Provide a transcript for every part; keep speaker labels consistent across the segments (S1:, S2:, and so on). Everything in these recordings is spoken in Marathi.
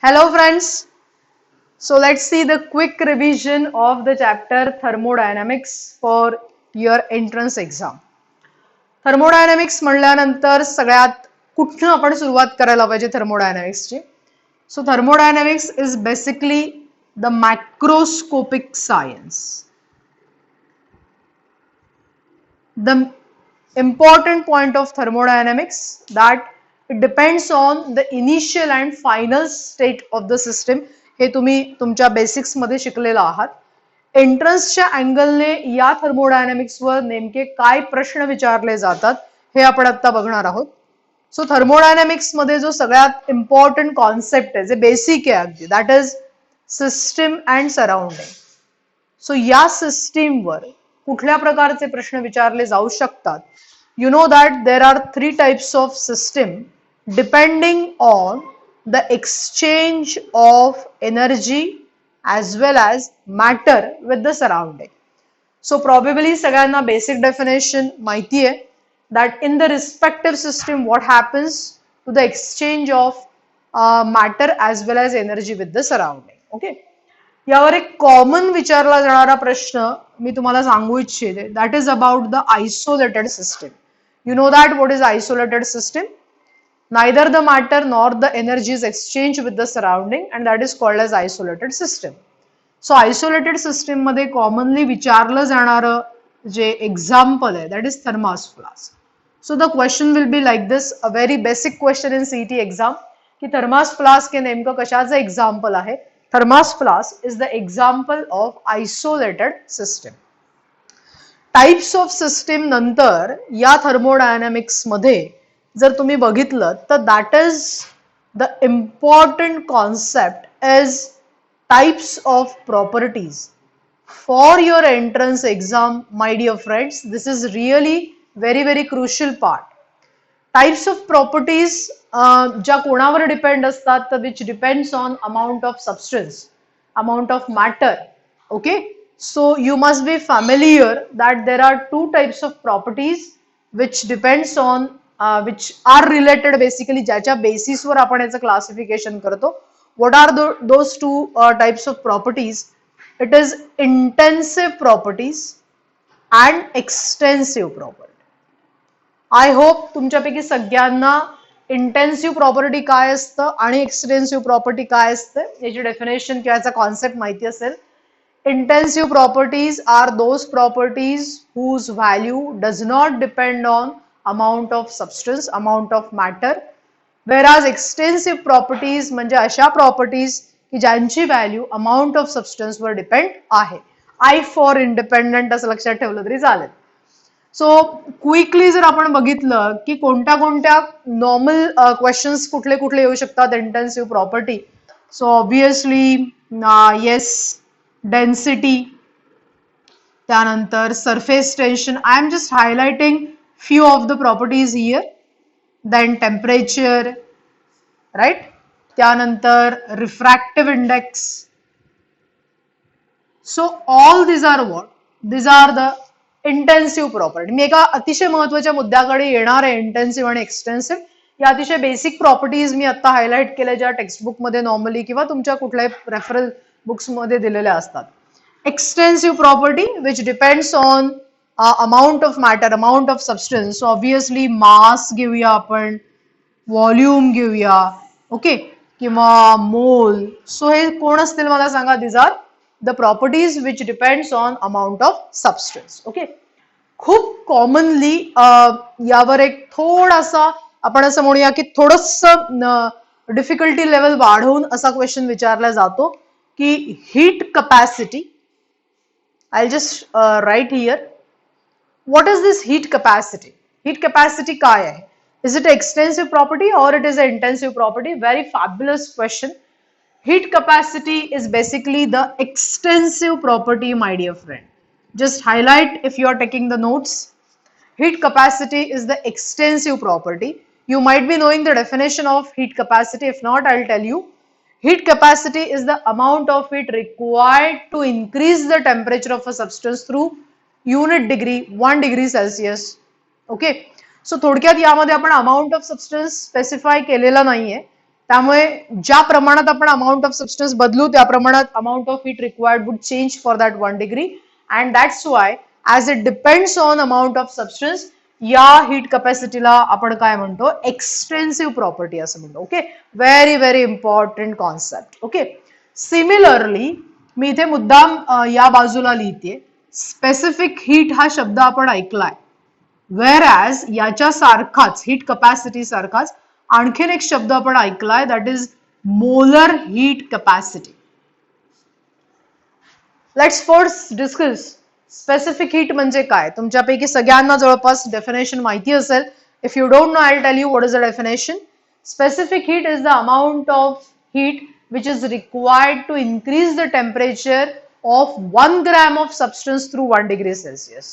S1: Hello friends. So let's see the quick revision of the chapter thermodynamics for your entrance exam. Thermodynamics म्हणल्यानंतर सगळ्यात कुठून आपण सुरुवात करायला पाहिजे thermodynamicsची. So thermodynamics is basically the macroscopic science. The important point of thermodynamics that it depends on the initial and final state of the system. हे तुम्ही तुमच्या बेसिक्स मध्ये शिकलेला आहात. एंट्रन्सच्या अँगलने या थर्मोडायनामिक्सवर नेमके काय प्रश्न विचारले जातात हे आपण आता बघणार आहोत. सो थर्मोडायनामिक्स मध्ये जो सगळ्यात इम्पॉर्टंट कॉन्सेप्ट आहे जे बेसिक आहे अगदी that is system and surrounding. So या सिस्टीमवर कुठल्या प्रकारचे प्रश्न विचारले जाऊ शकतात. You know that there are three types of system depending on the exchange of energy as well as matter with the surrounding. So probably सगळ्यांना basic definition माहिती आहे that in the respective system what happens to the exchange of matter as well as energy with the surrounding. Okay. यावर एक कॉमन विचारला जाणारा प्रश्न मी तुम्हाला सांगू इच्छिते that is about the isolated system. You know that what is isolated system? Neither the matter nor the energy is exchanged with the surrounding and that is called as isolated system. So isolated system मध्ये commonly विचारलं जाणारं जे example आहे that is thermos flask. So the question will be like this, a very basic question in CET exam की thermos flask हे नेमकं कशाचं example आहे. Thermos flask is the example of isolated system. Types of system नंतर या थर्मोडायनामिक्स मध्ये जर तुम्ही बघितलं तर that is the important concept is types of properties for your entrance exam. My dear friends, this is really very very crucial part. Types of properties ज्या कोणावर डिपेंड असतात तर which depends on amount of substance, amount of matter. Okay. So you must be familiar that there are two types of properties which depends on which are related basically ज्याच्या basis वर आपण याचं classification करतो. What are those two types of properties? It is intensive properties and extensive property. I hope तुमच्यापैकी सगळ्यांना इंटेन्सिव्ह प्रॉपर्टी काय असतं आणि एक्सटेन्सिव्ह प्रॉपर्टी काय असतं याची डेफिनेशन किंवा याचा कॉन्सेप्ट माहिती असेल. Intensive properties are those properties whose value does not depend on amount of substance, amount of matter. Whereas extensive properties म्हणजे अशा properties की ज्यांची value amount of substance वर depend आहे. I for independent असं लक्षात ठेवलं तरी चालेल. सो क्विकली जर आपण बघितलं की कोणत्या कोणत्या नॉर्मल क्वेश्चन्स कुठले कुठले येऊ शकतात intensive property. So obviously yes density, त्यानंतर surface tension. I am just highlighting few of the properties here. Then temperature, right. त्यानंतर refractive index. So all these are what, these are the intensive property. मी एका अतिशय महत्वाच्या मुद्द्याकडे येणार आहे इंटेन्सिव्ह आणि एक्सटेन्सिव्ह. या अतिशय बेसिक प्रॉपर्टीज मी आता हायलाइट केल्या ज्या टेक्स्टबुक मध्ये नॉर्मली किंवा तुमच्या कुठल्याही रेफरल बुक्स मध्ये दिलेल्या असतात. Extensive property which depends on amount of matter, amount of substance. Obviously mass घेऊया आपण, व्हॉल्यूम घेऊया, ओके, किंवा मोल. सो हे कोण असतील मला सांगा. These are the properties which depends on amount of substance. Okay. खूप कॉमनली यावर एक थोडासा आपण असं म्हणूया की थोडस डिफिकल्टी लेवल वाढवून असा क्वेश्चन विचारला जातो की heat capacity. I just write here what is this heat capacity. Heat capacity काय आहे. Is it extensive property or it is a intensive property. Very fabulous question. Heat capacity is basically the extensive property, my dear friend. Just highlight if you are taking the notes. Heat capacity is the extensive property. You might be knowing the definition of heat capacity. If not, I'll tell you. Heat capacity is the amount of heat required to increase the temperature of a substance through unit degree 1 degree Celsius. Okay. So थोडक्यात यामध्ये आपण amount of substance specify केलेला नाहीये. त्यामुळे ज्या प्रमाणात आपण अमाऊंट ऑफ सबस्टन्स बदलू त्या प्रमाणात amount of heat required would change for that 1 degree and that's why as it depends on amount of substance या हीट कपॅसिटीला आपण काय म्हणतो एक्सटेन्सिव्ह प्रॉपर्टी असं म्हणतो. Okay, very very important concept. Okay, similarly मी इथे मुद्दाम या बाजूला लिहिते स्पेसिफिक हीट हा शब्द आपण ऐकलाय, वेअर ॲज याच्या सारखाच हीट कपॅसिटी सारखाच आणखीन एक शब्द आपण ऐकलाय that is molar heat capacity. Let's first discuss specific heat म्हणजे काय. तुमच्यापैकी सगळ्यांना जवळपास डेफिनेशन माहिती असेल. If you don't know I will tell you what is the definition. Specific heat is the amount of heat which is required to increase the temperature of 1 gram of substance through 1 degree Celsius.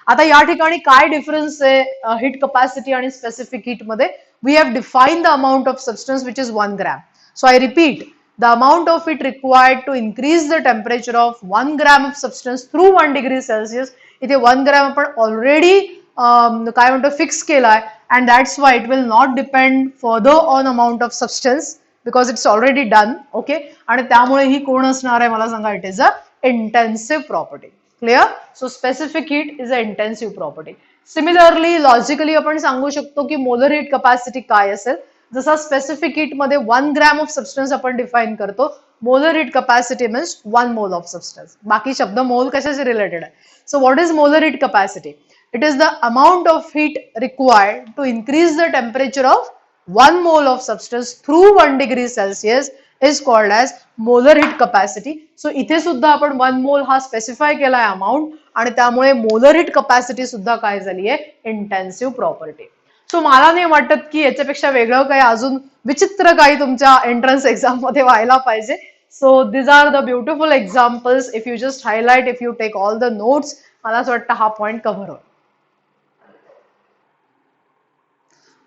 S1: आता या ठिकाणी काय डिफरन्स आहे हीट कपॅसिटी आणि स्पेसिफिक हीट मध्ये. We have defined the amount of substance which is 1 gram. So I repeat, the amount of heat required to increase the temperature of 1 gram of substance through 1 degree Celsius. इथे 1 gram आपण ऑलरेडी काय म्हणतो फिक्स केलाय and that's why it will not depend further on amount of substance because it's already done. Okay, आणि त्यामुळे ही कोण असणार आहे मला सांगा. It is a intensive property. Clear. So specific heat is a intensive property. Similarly logically आपण सांगू शकतो की मोलर हीट कपॅसिटी काय असेल. जसा स्पेसिफिक हीट मध्ये 1 ग्रॅम ऑफ सबस्टन्स आपण डिफाइन करतो, molar heat capacity means 1 mole of substance. बाकी शब्द मोल कशाशी रिलेटेड आहे. So what is molar heat capacity. It is the amount of heat required to increase the temperature of 1 mole of substance through 1 degree Celsius is called as molar heat capacity. So इथे सुद्धा आपण 1 mole हा स्पेसिफाय केलाय अमाउंट आणि त्यामुळे मोलर हीट कपॅसिटी सुद्धा काय झाली आहे इंटेन्सिव्ह प्रॉपर्टी. सो मला नाही वाटत की याच्यापेक्षा वेगळं काही अजून विचित्र काही तुमच्या एंट्रन्स एक्झाम मध्ये व्हायला पाहिजे. So these are the beautiful examples. If you just highlight, if you take all the notes, मला असं वाटतं हा पॉइंट कव्हर होईल.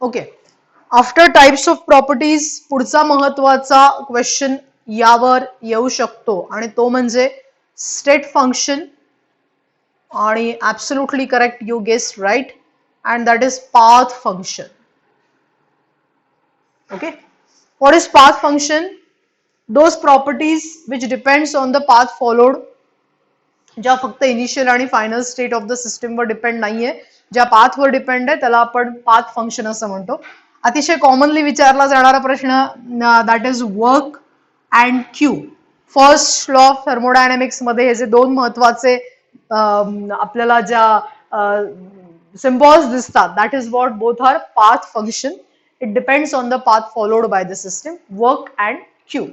S1: Okay, after types of properties पुढचा महत्वाचा क्वेश्चन यावर येऊ शकतो आणि तो म्हणजे स्टेट फंक्शन. आणि absolutely correct, you guessed right, and that is path function. Okay, what is path function. Those properties which depends on the path followed, ज्या फक्त इनिशियल आणि फायनल स्टेट ऑफ द सिस्टमवर डिपेंड नाहीये, ज्या पाथवर डिपेंड आहे त्याला आपण पाथ फंक्शन असं म्हणतो. अतिशय कॉमनली विचारला जाणारा प्रश्न that is work and Q. First law of thermodynamics मध्ये हे जे दोन महत्वाचे आपल्याला ज्या सिम्बॉल्स दिसतात that is what both our path function. It depends on the path followed by the system, work and Q.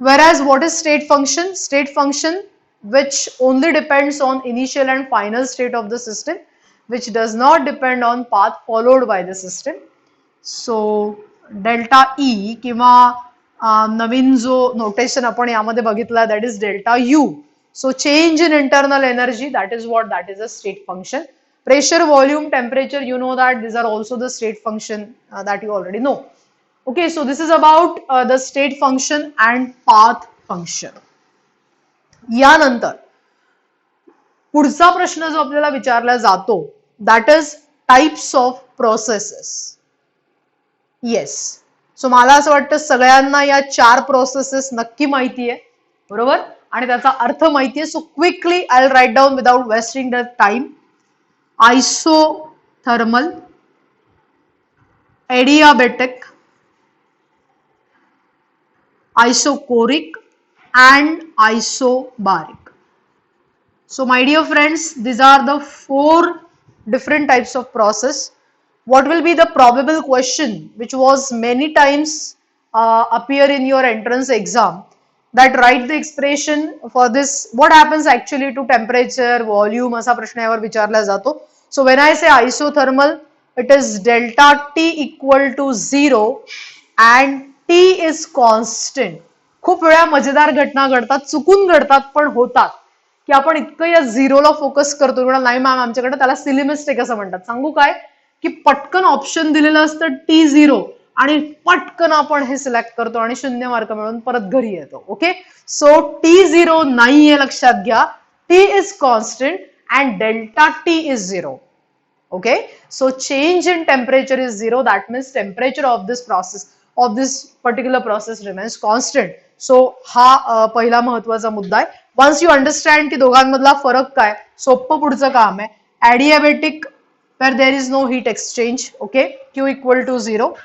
S1: Whereas what is state function? State function which only depends on initial and final state of the system, which does not depend on path followed by the system. So delta E किंवा नवीन जो नोटेशन आपण यामध्ये बघितला that is delta U. So change in internal energy, that is what, that is a state function. Pressure, volume, temperature, you know that these are also the state function that you already know. Okay, so this is about the state function and path function. यानंतर पुढचा प्रश्न जो आपल्याला विचारला जातो that is types of processes. Yes, so मला असं वाटतं सगळ्यांना या 4 प्रोसेसेस नक्की माहिती आहे, बरोबर, आणि त्याचा अर्थ माहिती आहे. So quickly I will write down without wasting the time. Isothermal, adiabatic, isochoric and isobaric. So my dear friends, these are the 4 different types of process. What will be the probable question which was many times appear in your entrance exam, that write the expression for this, what happens actually to temperature, volume, असा प्रश्न यावर विचारला जातो. So when I say isothermal, it is delta T equal to 0 and T is constant. खूप वेळा मजेदार घटना घडतात, चुकून घडतात पण होतात, की आपण इतकं या झिरोला फोकस करतो. नाही मॅम आमच्याकडे त्याला सिली मिस्टेक असं म्हणतात. सांगू काय, की पटकन ऑप्शन दिलेलं असतं T0 आणि पटकन आपण हे सिलेक्ट करतो आणि 0 मार्क मिळून परत घरी येतो. ओके, सो T0 नाहीये, लक्षात घ्या. T is constant and delta T is 0. Okay, so change in temperature is 0. That means temperature of this process of this particular process remains constant. So हा पहिला महत्वाचा मुद्दा आहे. वन्स यू अंडरस्टँड की दोघांमधला फरक काय, सोपं पुढचं काम आहे. Adiabatic where there is no heat exchange, okay, Q equal to 0,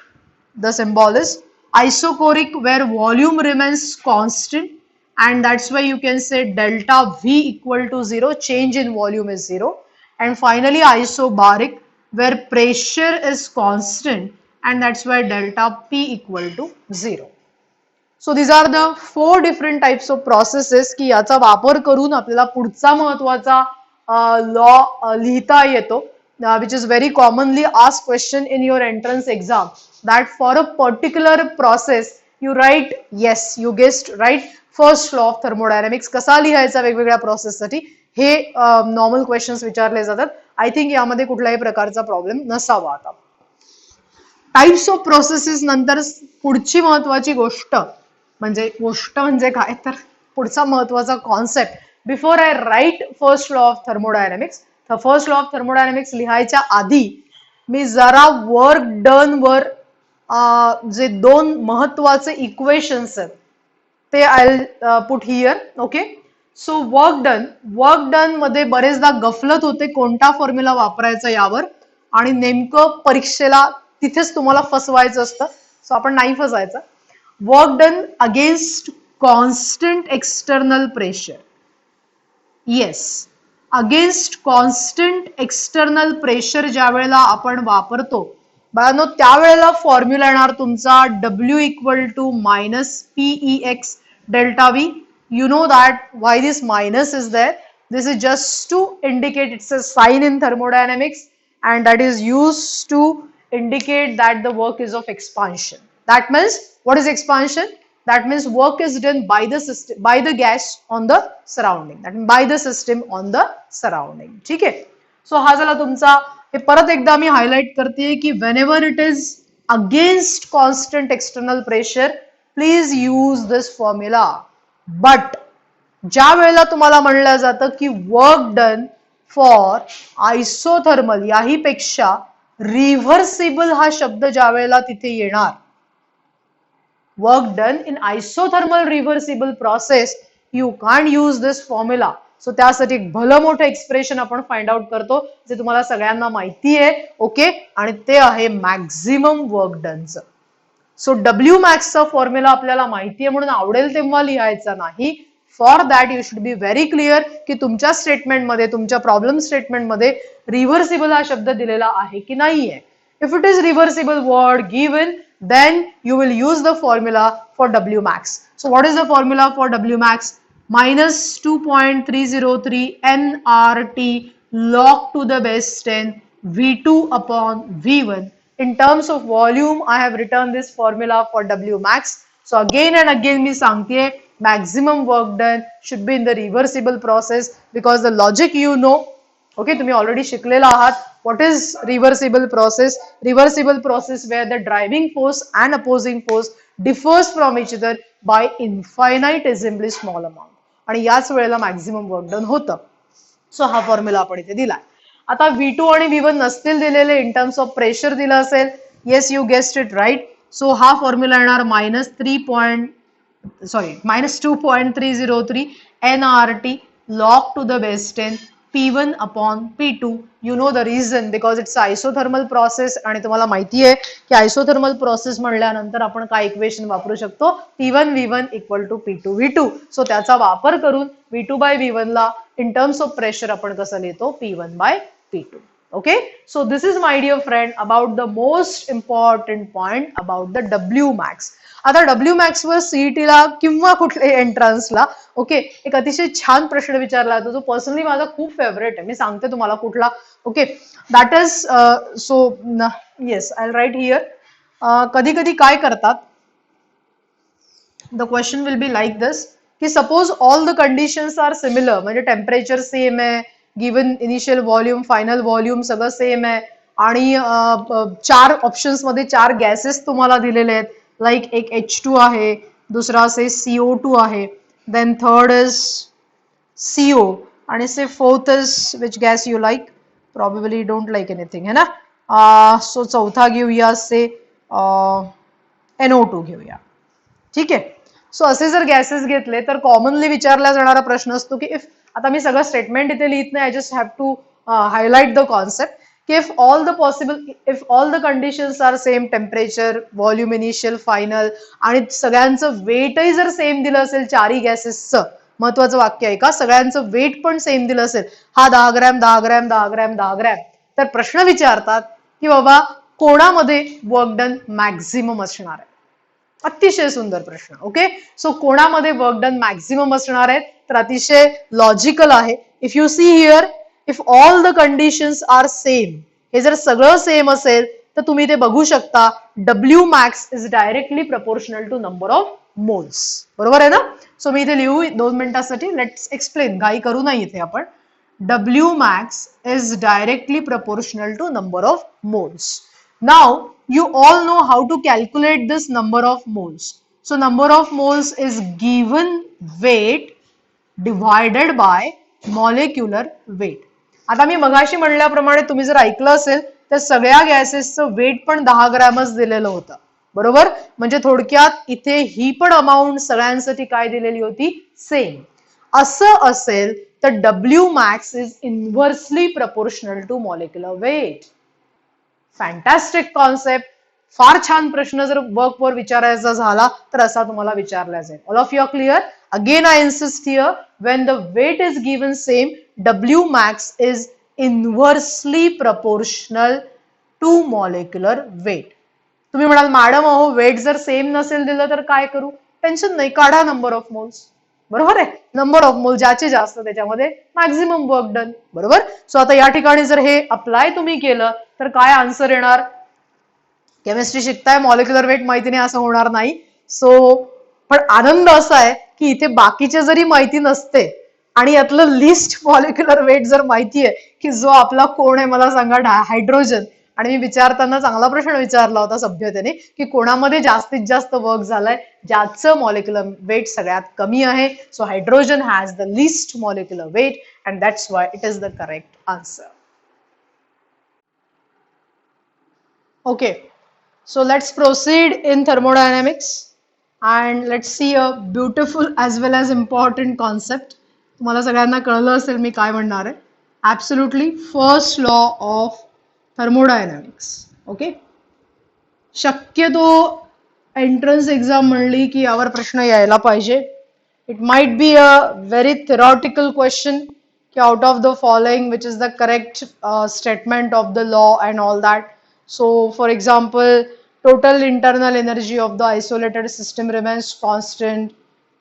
S1: the symbol is. Isochoric where volume remains constant, and that's why you can say delta V equal to 0, change in volume is 0. And finally isobaric where pressure is constant, and that's why delta P equal to 0. So these are the 4 different types of processes की याचा वापर करून आपल्याला पुढचा महत्वाचा लॉ लिहिता येतो, which is very commonly asked question in your entrance exam, that for a particular process you write, yes you guessed right, first law of thermodynamics. कसा लिहायचा वेगवेगळ्या प्रोसेस साठी हे नॉर्मल क्वेश्चन्स विचारले जातात. आय थिंक यामध्ये कुठल्याही प्रकारचा प्रॉब्लेम नसावा. आता टाइप्स ऑफ प्रोसेसेस नंतर पुढची महत्वाची गोष्ट म्हणजे काय तर पुढचा महत्वाचा concept, before I write first law of thermodynamics. तर फर्स्ट लॉ ऑफ थर्मोडायनामिक्स लिहायच्या आधी मी जरा वर्क डन वर जे 2 महत्वाचे इक्वेशन्स आहेत ते I put here. Okay, so work done मध्ये बरेचदा गफलत होते कोणता फॉर्म्युला वापरायचा यावर, आणि नेमकं परीक्षेला तिथेच तुम्हाला फसवायचं असतं. सो आपण नाही फसायचं. Work done against constant external pressure. Yes, against constant external pressure ज्या वेळेला आपण वापरतो बाळांनो, त्यावेळेला फॉर्म्युला येणार तुमचा W equal to minus PEX delta V. You know that why this minus is there. This is just to indicate, it's a sign in thermodynamics, and that is used to indicate that the work is of expansion. That means what is expansion? That means work is done by the system, by the gas on the surrounding, that means by the system on the surrounding. ठीक आहे. सो हा झाला तुमचा. हे परत एकदा मी हायलाइट करते की whenever it is against constant external pressure, please use this formula. But ज्या वेळेला तुम्हाला म्हणलं जातं की वर्क डन फॉर आयसोथर्मल, याही पेक्षा रिव्हर्सिबल हा शब्द ज्या वेळेला तिथे येणार, work done in isothermal reversible process, you can't use this formula. So त्यासाठी एक भलं मोठं एक्सप्रेशन आपण फाइंड आउट करतो जे तुम्हाला सगळ्यांना माहिती आहे. ओके, आणि ते आहे मॅक्झिमम वर्क डनचं. सो W मॅक्सचा फॉर्म्युला आपल्याला माहिती आहे म्हणून आवडेल तेव्हा लिहायचा नाही. For that you should be very clear की तुमच्या स्टेटमेंटमध्ये, तुमच्या प्रॉब्लेम स्टेटमेंटमध्ये रिव्हर्सिबल हा शब्द दिलेला आहे की नाहीये. If it is reversible word given, then you will use the formula for W max. So what is the formula for W max? Minus 2.303 nRT log to the base 10 V2 upon V1. In terms of volume, I have written this formula for W max. So again and again मी सांगते, maximum work done should be in the reversible process because the logic you know. Okay, तुम्ही already शिकलेला आहात. What is reversible process? Reversible process where the driving force and opposing force differs from each other by infinitesimally small amount. आणि याच वेळेला maximum work done होतं. सो हा फॉर्म्युला आपण इथे दिलाय. आता V2 आणि V1 नसतील दिलेले, इन टर्म्स ऑफ प्रेशर दिलं असेल. Yes, you guessed it right. So हा फॉर्म्युला येणार minus 2.303 nRT log to the base 10 P1 upon P2. You know the reason because it's isothermal process आणि तुम्हाला माहिती आहे की isothermal process म्हणल्यानंतर आपण काय इक्वेशन वापरू शकतो, P1 V1 equal to P2 V2. So त्याचा वापर करून V2 by V1 ला in terms of pressure आपण कसं लिहितो, P1 by P2. Okay, so this is my dear friend about the most important point about the W max. आता W max वर सीईटी ला किंवा कुठल्या एंट्रन्सला ओके एक अतिशय छान प्रश्न विचारला जातो जो पर्सनली माझा खूप फेवरेट आहे. मी सांगते तुम्हाला कुठला. Okay, that is so yes I write here. कधी कधी काय करतात, the question will be like this की suppose all the conditions are similar, म्हणजे टेम्परेचर सेम आहे, given initial volume, final volume सगळं सेम आहे, आणि 4 ऑप्शन्स मध्ये 4 गॅसेस तुम्हाला दिलेले आहेत. लाईक एक H2 आहे, दुसरा असे CO2 आहे, देन थर्ड इज CO, आणि say fourth is which gas you like, probably don't like anything है ना. सो चौथा घेऊया से NO2 घेऊया. ठीक आहे. सो असे जर गॅसेस घेतले तर कॉमनली विचारला जाणारा प्रश्न असतो की इफ, आता मी सगळं स्टेटमेंट इथे लिहित नाही, I just have to highlight the concept की if all the conditions are same, temperature, volume, initial, final, आणि सगळ्यांचं वेटही जर सेम दिलं असेल, चारही गॅसेसचं, महत्वाचं वाक्य आहे का, सगळ्यांचं वेट पण सेम दिलं असेल, हा 10 ग्रॅम 10 ग्रॅम 10 ग्रॅम 10 ग्रॅम, तर प्रश्न विचारतात की बाबा कोणामध्ये वर्क डन मॅक्झिमम असणार आहे. अतिशय सुंदर प्रश्न. ओके, सो कोणामध्ये वर्क डन मॅक्झिमम असणार आहे, तर अतिशय लॉजिकल आहे. If you see here, if all the conditions are same, हे जर सगळं सेम असेल तर तुम्ही ते बघू शकता, W max is directly proportional to number of moles. बरोबर आहे ना. सो मी इथे लिहू 2 मिनिटांसाठी, लेट्स एक्सप्लेन, घाई करू नाही इथे आपण. W max is directly proportional to number of moles. Now you all know how to calculate this number of moles. So number of moles is given weight divided by molecular weight. आता मी मगाशी म्हणल्याप्रमाणे तुम्ही जर ऐकलं असेल तर सगळ्या गॅसेसचं वेट पण 10 ग्रॅमच दिलेलं होतं. बरोबर, म्हणजे थोडक्यात इथे ही पण अमाऊंट सगळ्यांसाठी काय दिलेली होती, सेम. असं असेल तर W max is inversely proportional to molecular weight. Fantastic concept. फार छान प्रश्न जर वर्कवर विचारायचा झाला तर असा तुम्हाला विचारला जाईल. All of you are clear. Again I insist here, when the weight is given same, W max is inversely proportional to molecular weight. तुम्ही म्हणाल मॅडम अहो वेट जर सेम नसेल दिलं तर काय करू, टेन्शन नाही, काढा नंबर ऑफ मोल्स. बरोबर आहे, नंबर ऑफ मोल ज्याचे जास्त त्याच्यामध्ये मॅक्झिमम वर्क डन. बरोबर. सो आता या ठिकाणी जर हे अप्लाय तुम्ही केलं तर काय आन्सर येणार. केमिस्ट्री शिकताय, मॉलिक्युलर वेट माहिती नाही असं होणार नाही. सो पण आनंद असा आहे की इथे बाकीचे जरी माहिती नसते आणि यातलं लिस्ट मॉलिक्युलर वेट जर माहिती आहे की जो आपला कोण आहे मला सांगा, हायड्रोजन, आणि मी विचारताना चांगला प्रश्न विचारला होता सभ्यतेने की कोणामध्ये जास्तीत जास्त वर्क झालाय, ज्याचं मॉलिक्युलर वेट सगळ्यात कमी आहे. So hydrogen has the least molecular weight and that's why it is the correct answer. Okay, so let's proceed in thermodynamics and let's see a beautiful as well as important concept. तुम्हाला सगळ्यांना कळलं असेल मी काय म्हणणार आहे. Absolutely first law of thermodynamics. Okay, शक्यतो एंट्रन्स एक्झाम म्हणली की यावर प्रश्न यायला पाहिजे. It might be a very theoretical question की out of the following which is the correct statement of the law and all that. So for example, total internal energy of the isolated system remains constant.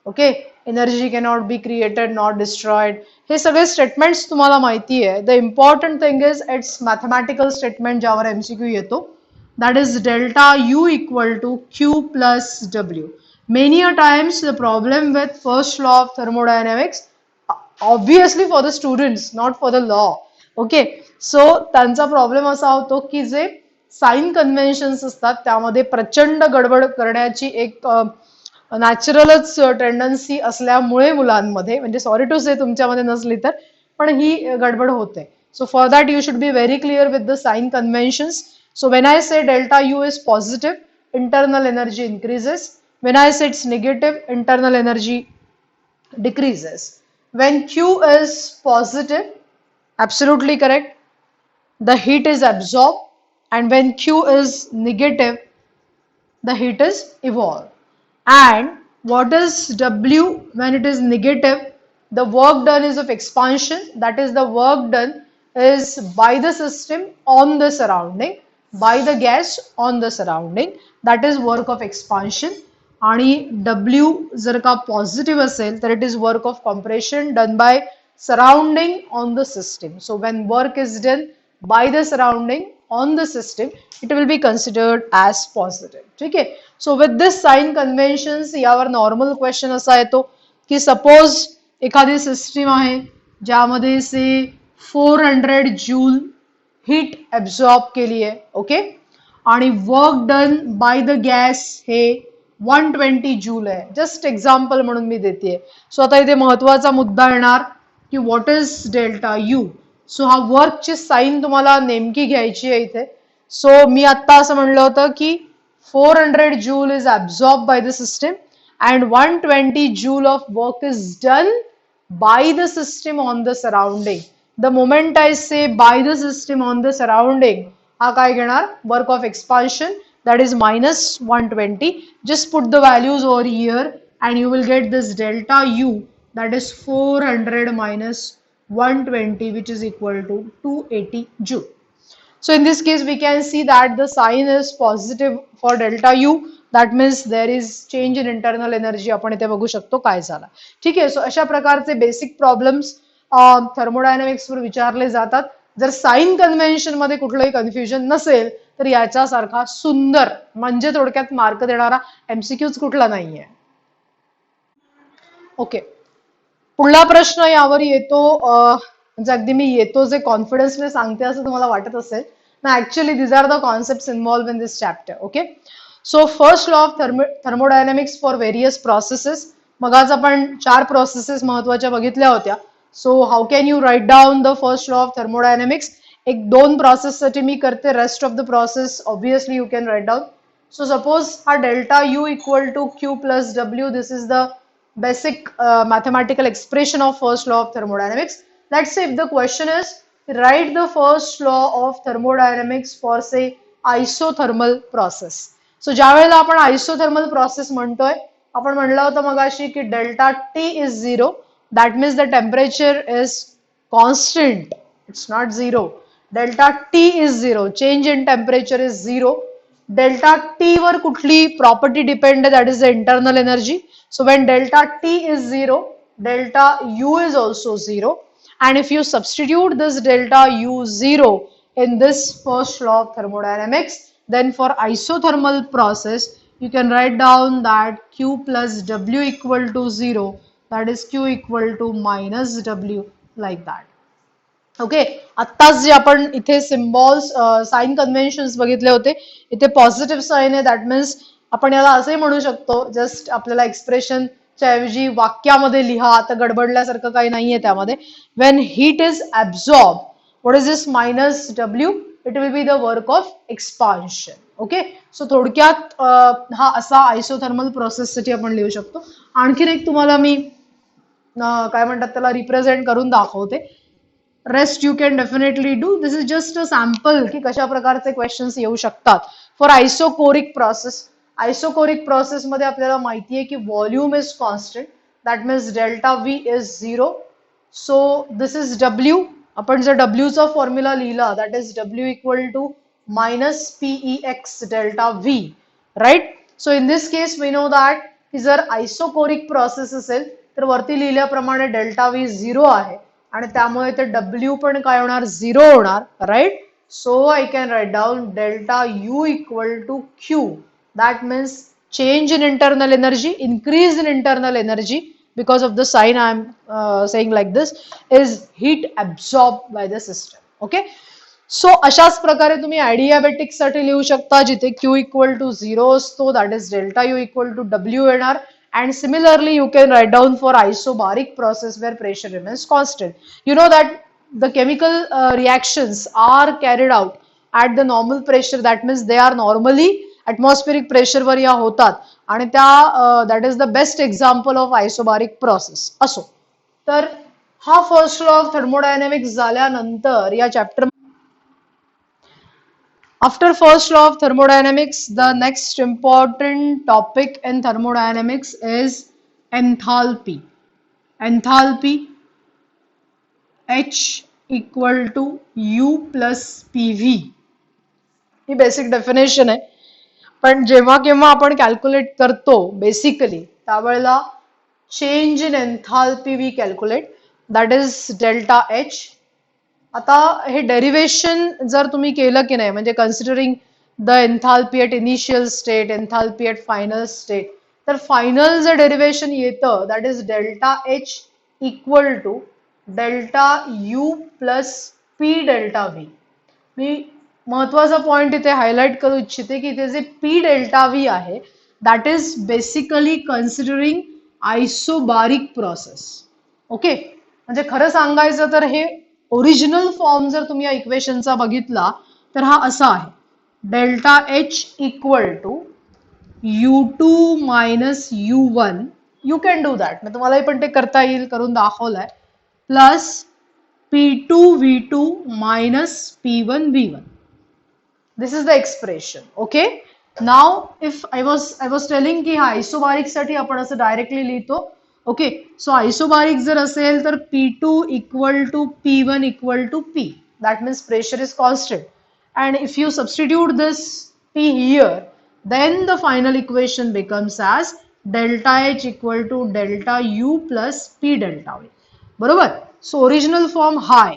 S1: Okay, energy cannot be created nor destroyed. हे सगळे स्टेटमेंट्स तुम्हाला माहिती आहे. The important thing is it's mathematical statement ज्यावर एमसीक्यू येतो. That is delta U equal to Q plus W. Many a times the problem with first law of thermodynamics, obviously for the students, not for the law. Okay, so त्यांचा प्रॉब्लेम असा होतो की जे साइन कन्व्हेन्शन्स असतात त्यामध्ये प्रचंड गडबड करण्याची एक नॅचरलच टेंडन्सी असल्यामुळे मुलांमध्ये, म्हणजे सॉरी टू से तुमच्यामध्ये नसली तर, पण ही गडबड होते. So for that you should be very clear with the sign conventions. So when I say delta U is positive, internal energy increases. When I say it's negative, internal energy decreases. When Q is positive, absolutely correct, the heat is absorbed, and when Q is negative, the heat is evolved. And what is W when it is negative? The work done is of expansion, that is the work done is by the system on the surrounding, by the gas on the surrounding, that is work of expansion. आणि W जर का पॉझिटिव्ह असेल तर it is work of compression done by surrounding on the system. So when work is done by the surrounding on the system it will be considered as positive. ठीक आहे. So with this sign conventions यावर नॉर्मल क्वेश्चन असा येतो की सपोज एखादी सिस्टीम आहे ज्यामध्ये से 400 जूल हीट एब्झॉर्ब केली आहे. ओके, आणि work done by the gas हे 120 जूल आहे. जस्ट एक्झाम्पल म्हणून मी देते. सो आता इथे महत्वाचा मुद्दा येणार की what is delta U. So हा वर्कची साईन तुम्हाला नेमकी घ्यायची आहे इथे. सो मी आता असं म्हणलं होतं की 400 joule is absorbed by the system and 120 joule of work is done by the system on the surrounding. The moment I say by the system on the surrounding, हा काय घेणार? Work of expansion, that is minus 120. Just put the values over here and you will get this delta U, that is 400 minus 120, which is equal to 280 joule. So in this case, we can see that the sign is positive for delta U. That means there is change in internal energy. आपण इथे बघू शकतो काय झाला. ठीक आहे. सो अशा प्रकारचे बेसिक प्रॉब्लेम्स थर्मोडायनामिक्स वर विचारले जातात. जर साइन कन्व्हेन्शन मध्ये कुठलंही कन्फ्युजन नसेल तर याच्यासारखा सुंदर म्हणजे थोडक्यात मार्क देणारा एमसीक्यूज कुठला नाहीये. ओके, पुढला प्रश्न यावर येतो. म्हणजे अगदी मी येतो जे कॉन्फिडन्सने सांगते असं तुम्हाला वाटत असेल ना. Actually these are the concepts involve in this chapter. Okay, so first law of thermodynamics for various processes. मग आज आपण 4 प्रोसेसेस महत्वाच्या बघितल्या होत्या. So how can you write down the first law of thermodynamics? एक 2 प्रोसेस साठी मी करते, rest of the process obviously you can write down. So suppose हा delta U equal to Q plus W, this is the basic mathematical expression of first law of thermodynamics. Let's say if the question is write the first law of thermodynamics for say isothermal process. So ज्या वेळेला आपण isothermal process म्हणतोय, आपण म्हणलं होतं मगाशी की delta T is 0, that means the temperature is constant, it's not 0. Delta T is 0, change in temperature is 0. Delta T वर कुठली property depend, that is the internal energy. So when delta T is 0, delta U is also 0. And if you substitute this delta U0 in this first law of thermodynamics, then for isothermal process, you can write down that Q plus W equal to 0, that is Q equal to minus W, like that. Okay, आत्ताच जे आपण इथे सिम्बॉल्स साइन कन्व्हेन्शन्स बघितले होते, इथे पॉझिटिव्ह साइन आहे. दॅट मीन्स आपण याला असे म्हणू शकतो, जस्ट आपल्याला एक्सप्रेशनच्या ऐवजी वाक्यामध्ये लिहा, आता गडबडल्यासारखं काही नाहीये त्यामध्ये. Wien heat is absorb, what is this minus W? It will be the work of expansion. Okay, so थोडक्यात हा असा आयसोथर्मल प्रोसेससाठी आपण लिहू शकतो. आणखीन एक तुम्हाला मी काय म्हणतात त्याला रिप्रेझेंट करून दाखवते. Rest you can definitely do. This is just a sample की कशा प्रकारचे क्वेश्चन्स येऊ शकतात. For isochoric process, isochoric process मध्ये आपल्याला माहिती आहे की volume is constant, that means delta V is 0. So this is W. आपण जर डब्ल्यूचा फॉर्म्युला लिहिला, that is W equal to minus P E X delta V, right? So in this case we know that की जर आयसोकोरिक प्रोसेस असेल तर वरती लिहिल्याप्रमाणे डेल्टा व्ही 0 आहे आणि त्यामुळे ते डब्ल्यू पण काय होणार? 0 होणार, right? So I can write down delta U equal to Q. That means change in internal energy, increase in internal energy because of the sign I am saying like this, is heat absorbed by the system. Okay, so अशाच प्रकारे तुम्ही adiabatic साठी लिहू शकता, जिथे Q equal to 0 असतो, that is delta U equal to W येणार. And similarly you can write down for isobaric process where pressure remains constant. You know that the chemical reactions are carried out at the normal pressure, that means they are normally atmospheric pressure वर या होतात आणि त्या that is the best example of isobaric process. असो, तर हा फर्स्ट लॉ ऑफ थर्मोडायनामिक्स झाल्यानंतर या chapter after first law of thermodynamics the next important topic in thermodynamics is enthalpy. Enthalpy H equal to U plus PV, ही बेसिक डेफिनेशन आहे. पण जेव्हा केव्हा आपण कॅल्क्युलेट करतो बेसिकली त्यावेळेला change in enthalpy we calculate, that is delta H. आता हे डेरिवेशन जर तुम्ही केलं की नाही, म्हणजे considering the enthalpy at initial state, enthalpy at final state, तर फायनल जे डेरिवेशन येतं that is delta H equal to delta U plus P delta V. मी महत्वाचा पॉइंट इथे हायलाइट करू इच्छिते की इथे जे पी डेल्टा व्ही आहे that is basically considering isobaric process. Okay, म्हणजे खरं सांगायचं तर हे ओरिजिनल फॉर्म जर तुम्ही या इक्वेशनचा बघितला तर हा असा आहे, delta H equal to U2 minus U1, you can do that, मग तुम्हालाही पण ते करता येईल, करून दाखवलंय, plus P2V2 minus P1V1. This is the expression. Okay. Now, if I was telling की आयसोबारिक साठी आपण असं डायरेक्टली लिहितो. ओके, सो आयसोबारिक जर असेल तर P2 equal to P1 equal to P. That means pressure is constant. And if you substitute this P here, then the final equation becomes as delta H equal to delta U plus P delta V. बरोबर. सो ओरिजिनल फॉर्म हाय.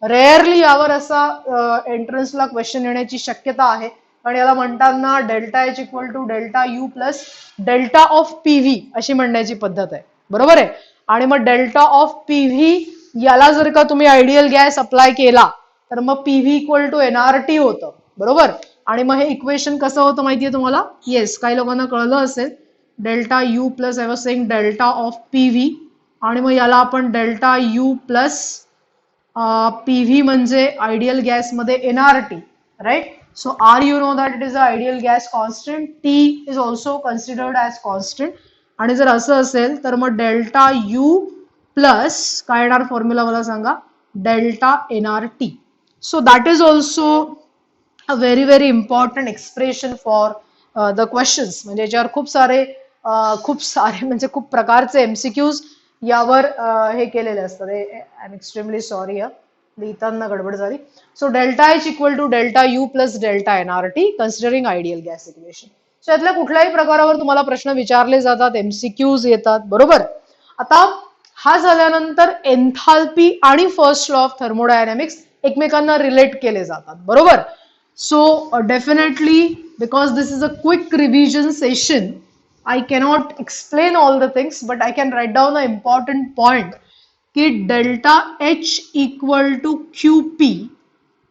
S1: रेअरली यावर असा एंट्रन्सला क्वेश्चन येण्याची शक्यता आहे, कारण याला म्हणताना delta H equal to delta U plus delta of PV अशी म्हणण्याची पद्धत आहे. बरोबर आहे. आणि मग डेल्टा ऑफ पीव्ही याला जर का तुम्ही आयडियल गॅस अप्लाय केला तर मग पीव्ही इक्वल टू एनआरटी होतं. बरोबर. आणि मग हे इक्वेशन कसं होतं माहितीये तुम्हाला? येस, काही लोकांना कळलं असेल. Delta U plus I was saying delta of PV, आणि मग याला आपण डेल्टा यू प्लस पीव्ही म्हणजे आयडियल गॅस मध्ये NRT, right? So R you know that it is a ideal gas constant, T is also considered as constant. आणि जर असं असेल तर मग डेल्टा यू प्लस काय येणार फॉर्म्युला मला सांगा? Delta NRT. So that is also a very very important expression for the questions. म्हणजे याच्यावर खूप सारे म्हणजे खूप प्रकारचे एमसीक्यूज यावर हे केलेले असतात. आय एम एक्स्ट्रीमली सॉरी, लिहिताना गडबड झाली. So delta H equal to delta U plus delta NRT considering ideal gas equation. सो यातल्या कुठल्याही प्रकारावर तुम्हाला प्रश्न विचारले जातात, एमसीक्यूज येतात. बरोबर. आता हा झाल्यानंतर एन्थाल्पी आणि फर्स्ट लॉ ऑफ थर्मोडायनॅमिक्स एकमेकांना रिलेट केले जातात. बरोबर. So definitely because this is a quick revision session, I cannot explain all the things, but I can write down an important point कि delta H equal to QP,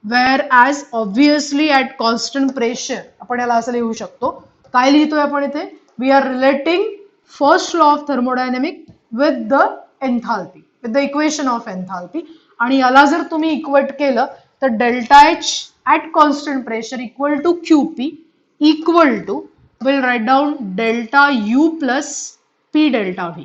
S1: whereas obviously at constant pressure आपण याला असं लिहू शकतो. काय लिहितोय आपण इथे? We are relating first law of thermodynamic with the enthalpy, with the equation of enthalpy. आणि याला जर तुम्ही इक्वेट केलं तर delta H at constant pressure equal to QP equal to, will write down delta U plus P delta V.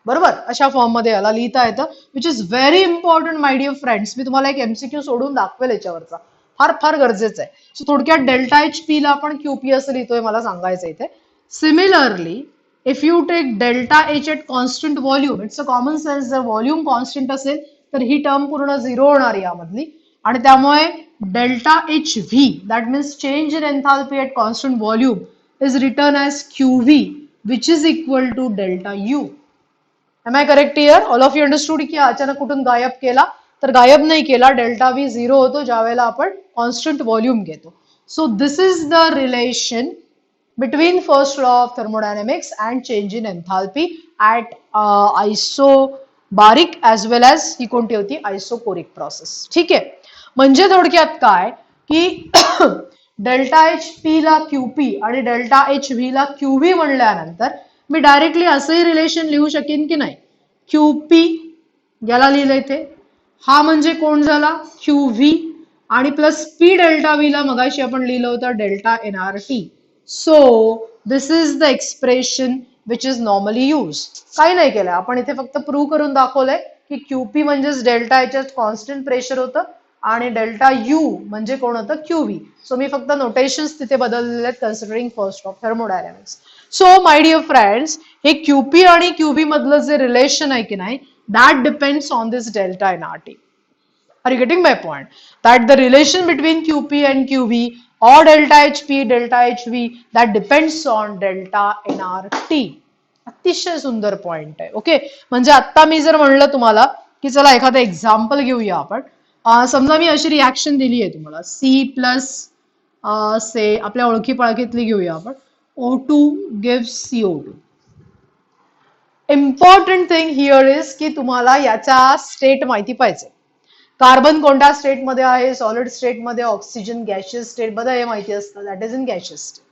S1: बरोबर. अशा फॉर्म मध्ये याला लिहिता येतं, which is very important my dear friends. मी तुम्हाला एक एमसीक्यू सोडून दाखवेल याच्यावरचा, फार फार गरजेचं आहे. सो थोडक्यात डेल्टा एच पी ला आपण क्यूपी असं लिहितोय मला सांगायचं इथे. Similarly if you take delta H at constant volume, it's a common sense, जर व्हॉल्यूम कॉन्स्टंट असेल तर ही टर्म पूर्ण झिरो होणार यामधली, आणि त्यामुळे delta HV, that means change in enthalpy at constant volume, is written as QV, which is equal to delta U. Am I correct here? All of you understood की अचानक कुठून गायब केला? तर गायब नाही केला, डेल्टा V झिरो होतो ज्या वेळेला आपण कॉन्स्टंट व्हॉल्यूम घेतो. So this is the relation between first law of thermodynamics and change in enthalpy at isobaric as well as ही कोणती होती? Isochoric process. ठीक आहे. म्हणजे थोडक्यात काय की डेल्टा एच पी ला क्यूपी आणि डेल्टा एच व्ही ला क्यूव्ही म्हणल्यानंतर मी डायरेक्टली असंही रिलेशन लिहू शकेन की नाही? क्यूपी याला लिहिलंय ते, हा म्हणजे कोण झाला? क्यूव्ही, आणि प्लस पी डेल्टा व्ही ला मगाशी आपण लिहिलं होतं delta NRT. So this is the expression which is normally use. काही नाही केलं आपण इथे, फक्त प्रूव्ह करून दाखवलंय की क्यूपी म्हणजेच डेल्टा एच कॉन्स्टंट प्रेशर होतं आणि डेल्टा यू म्हणजे कोण होतं? क्यूव्ही. सो मी फक्त नोटेशन्स तिथे बदललेले आहेत considering first of thermodynamics. So my dear friends, हे क्यूपी आणि क्यूव्ही मधलं जे रिलेशन आहे की नाही, that depends on this delta N R T. Are you getting my point? That the relation between Q P and Q V or delta HP, delta HV, that depends on delta nRT. अतिशय सुंदर पॉइंट आहे. ओके, म्हणजे आता मी जर म्हणलं तुम्हाला की चला एखादं एक्झाम्पल घेऊया आपण. समजा मी अशी रिॲक्शन दिली आहे तुम्हाला, C प्लस से आपल्या ओळखी पाळखीतली घेऊया आपण, O2 gives CO2. Important thing here is की तुम्हाला याचा स्टेट माहिती पाहिजे. कार्बन कोणत्या स्टेट मध्ये आहे? सॉलिड स्टेट मध्ये. ऑक्सिजन गॅशियस स्टेट मध्ये हे माहिती असतं, that is in gaseous state.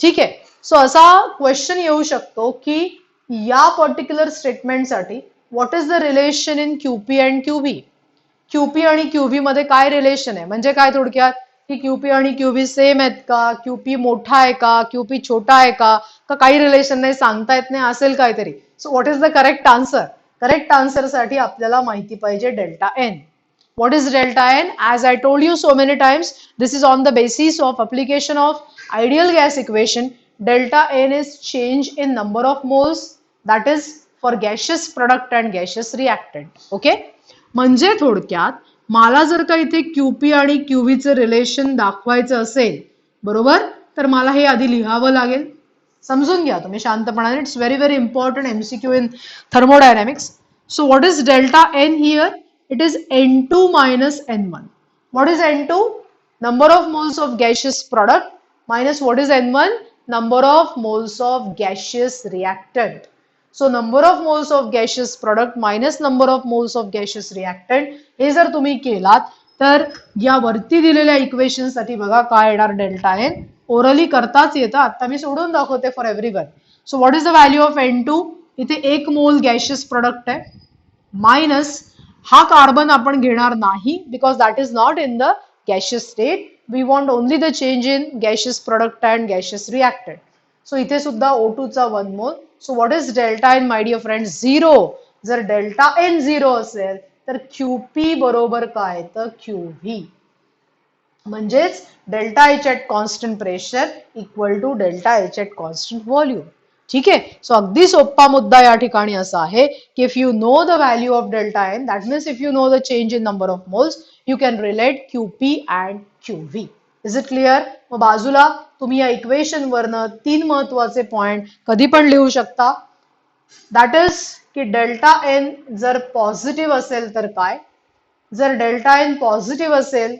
S1: ठीक आहे. सो असा क्वेश्चन येऊ शकतो की या पर्टिक्युलर स्टेटमेंटसाठी what is the relation in Q P and Q V? Q P आणि क्यूव्ही मध्ये काय रिलेशन आहे? म्हणजे काय थोडक्यात की क्यूपी आणि क्यूव्ही सेम आहेत का, क्यूपी मोठा आहे का, क्यूपी छोटा आहे का काही रिलेशन नाही, सांगता येत नाही, असेल काहीतरी. So what is the correct answer? Correct answer साठी आपल्याला माहिती पाहिजे delta N. What is delta n? As I told you so many times, this is on the basis of application of ideal gas equation. Delta n is change in number of moles, that is for gaseous product and gaseous reactant. Okay? म्हणजे थोडक्यात मला जर का इथे क्यूपी आणि क्यूव्ही चे रिलेशन दाखवायचं असेल, बरोबर, तर मला हे आधी लिहावं लागेल. समजून घ्या तुम्ही शांतपणाने. It's very very important MCQ in thermodynamics. So what is delta N here? It is N2 minus N1. What is N2? Number of moles of gaseous product minus what is N1? Number of moles of gaseous reactant. So number of moles of gaseous product minus number of moles of gaseous reactant हे जर तुम्ही केलात तर या वरती दिलेल्या इक्वेशन साठी बघा काय येणार डेल्टा एन. ओरली करताच येतं, आता मी सोडून दाखवते for everyone. So what is the value of N2? इथे 1 मोल गॅशियस प्रोडक्ट आहे मायनस हा कार्बन आपण घेणार नाही because that is not in the gaseous state. We want only the change in gaseous product and gaseous reactant. So इथे सुद्धा O2 चा 1 mole. So what is delta N my dear friend? 0. जर डेल्टा एन 0 असेल तर क्यूपी बरोबर काय? तर क्यूव्ही. म्हणजेच delta H at constant pressure equal to delta H at constant volume. ठीक आहे. सो अगदी सोपा मुद्दा या ठिकाणी असा आहे की if you know the value of delta N, that means if you know the change in number of moles, you can relate Q P and Q V. Is it clear? मग बाजूला तुम्ही या इक्वेशन वरनं 3 महत्वाचे पॉइंट कधी पण लिहू शकता. दॅट इज की डेल्टा एन जर पॉझिटिव्ह असेल तर काय? जर डेल्टा एन पॉझिटिव्ह असेल